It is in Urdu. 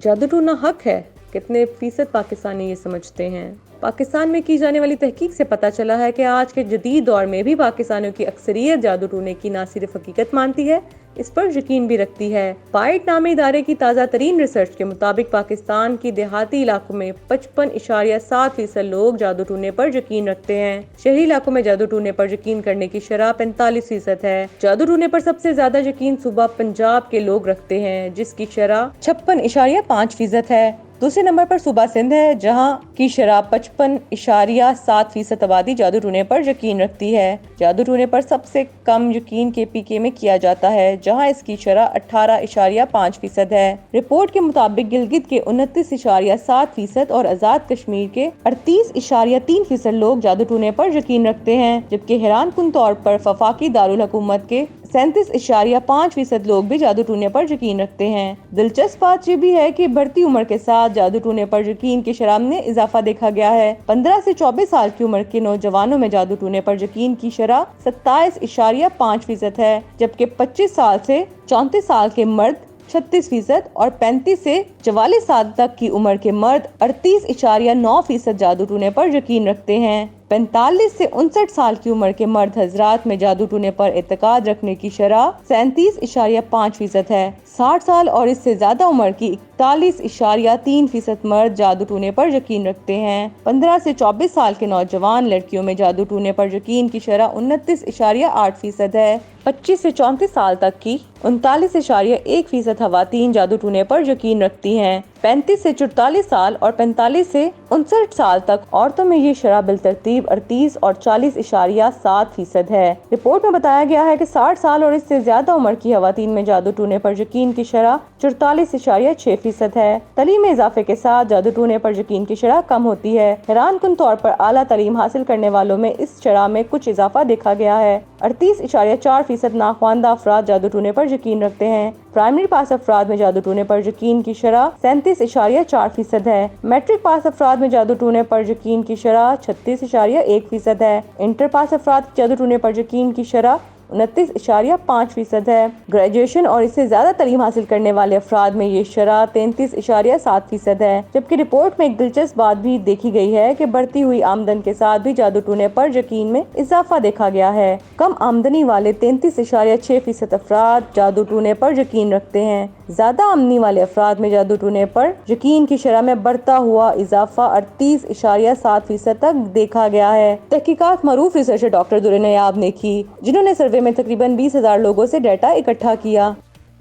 جادو ٹونا حق ہے؟ کتنے فیصد پاکستانی یہ سمجھتے ہیں؟ پاکستان میں کی جانے والی تحقیق سے پتہ چلا ہے کہ آج کے جدید دور میں بھی پاکستانیوں کی اکثریت جادو ٹونے کی نہ صرف حقیقت مانتی ہے، اس پر یقین بھی رکھتی ہے۔ پائٹ نامی ادارے کی تازہ ترین ریسرچ کے مطابق پاکستان کی دیہاتی علاقوں میں 55.7% لوگ جادو ٹونے پر یقین رکھتے ہیں۔ شہری علاقوں میں جادو ٹونے پر یقین کرنے کی شرح 45% ہے۔ جادو ٹونے پر سب سے زیادہ یقین صوبہ پنجاب کے لوگ رکھتے ہیں، جس کی شرح 56.5% ہے۔ دوسرے نمبر پر صوبہ سندھ ہے، جہاں کی شرح 55.7% آبادی جادو ٹونے پر یقین رکھتی ہے۔ جادو ٹونے پر سب سے کم یقین KPK میں کیا جاتا ہے، جہاں اس کی شرح 18.5% ہے۔ رپورٹ کے مطابق گلگت کے 29.7% اور آزاد کشمیر کے 38.3% لوگ جادو ٹونے پر یقین رکھتے ہیں، جبکہ حیران کن طور پر وفاقی دارالحکومت کے 37.5% لوگ بھی جادو ٹونے پر یقین رکھتے ہیں۔ دلچسپ بات یہ بھی ہے کہ بڑھتی عمر کے ساتھ جادو ٹونے پر یقین کی شرح میں اضافہ دیکھا گیا ہے۔ 15 سے 24 سال کی عمر کے نوجوانوں میں جادو ٹونے پر یقین کی شرح 27.5% ہے، جبکہ 25 سال سے 34 سال کے مرد 36% اور 35 سے 44 سال تک کی عمر کے مرد 38.9% جادو ٹونے پر یقین رکھتے ہیں۔ 45 سے 59 سال کی عمر کے مرد حضرات میں جادو ٹونے پر اعتقاد رکھنے کی شرح 37.5% ہے۔ 60 سال اور اس سے زیادہ عمر کی 41.3% مرد جادو ٹونے پر یقین رکھتے ہیں۔ 15 سے 24 سال کے نوجوان لڑکیوں میں جادو ٹونے پر یقین کی شرح 29.8% ہے۔ 25 سے 34 سال تک کی 39.1% خواتین جادو ٹونے پر یقین رکھتی ہیں۔ 35 سے 44 سال اور 45 سے 59 سال تک عورتوں میں یہ شرح بالترتیب 38 اور 40.7% ہے۔ رپورٹ میں بتایا گیا ہے کہ 60 سال اور اس سے زیادہ عمر کی خواتین میں جادو ٹونے پر یقین کی شرح 44.6% ہے۔ تعلیم میں اضافے کے ساتھ جادو ٹونے پر یقین کی شرح کم ہوتی ہے۔ حیران کن طور پر اعلیٰ تعلیم حاصل کرنے والوں میں اس شرح میں کچھ اضافہ دیکھا گیا ہے۔ 38.4% ناخواندہ افراد جادو ٹونے پر یقین رکھتے ہیں۔ پرائمری پاس افراد میں جادو ٹونے پر یقین کی شرح 37.4% ہے۔ میٹرک پاس افراد میں جادو ٹونے پر یقین کی شرح 36.1% ہے۔ انٹر پاس افراد جادو ٹونے پر یقین کی شرح 29.5% ہے۔ گریجویشن اور اس سے زیادہ تعلیم حاصل کرنے والے افراد میں یہ شرح 33.7% ہے، جبکہ رپورٹ میں ایک دلچسپ بات بھی دیکھی گئی ہے کہ بڑھتی ہوئی آمدن کے ساتھ بھی جادو ٹونے پر یقین میں اضافہ دیکھا گیا ہے۔ کم آمدنی والے 33.6% افراد جادو ٹونے پر یقین رکھتے ہیں۔ زیادہ آمدنی والے افراد میں جادو ٹونے پر یقین کی شرح میں بڑھتا ہوا اضافہ 38.7% تک دیکھا گیا ہے۔ تحقیقات معروف ریسرچر ڈاکٹر در نیاب نے کی، جنہوں نے سروے میں تقریباً 20,000 لوگوں سے ڈیٹا اکٹھا کیا۔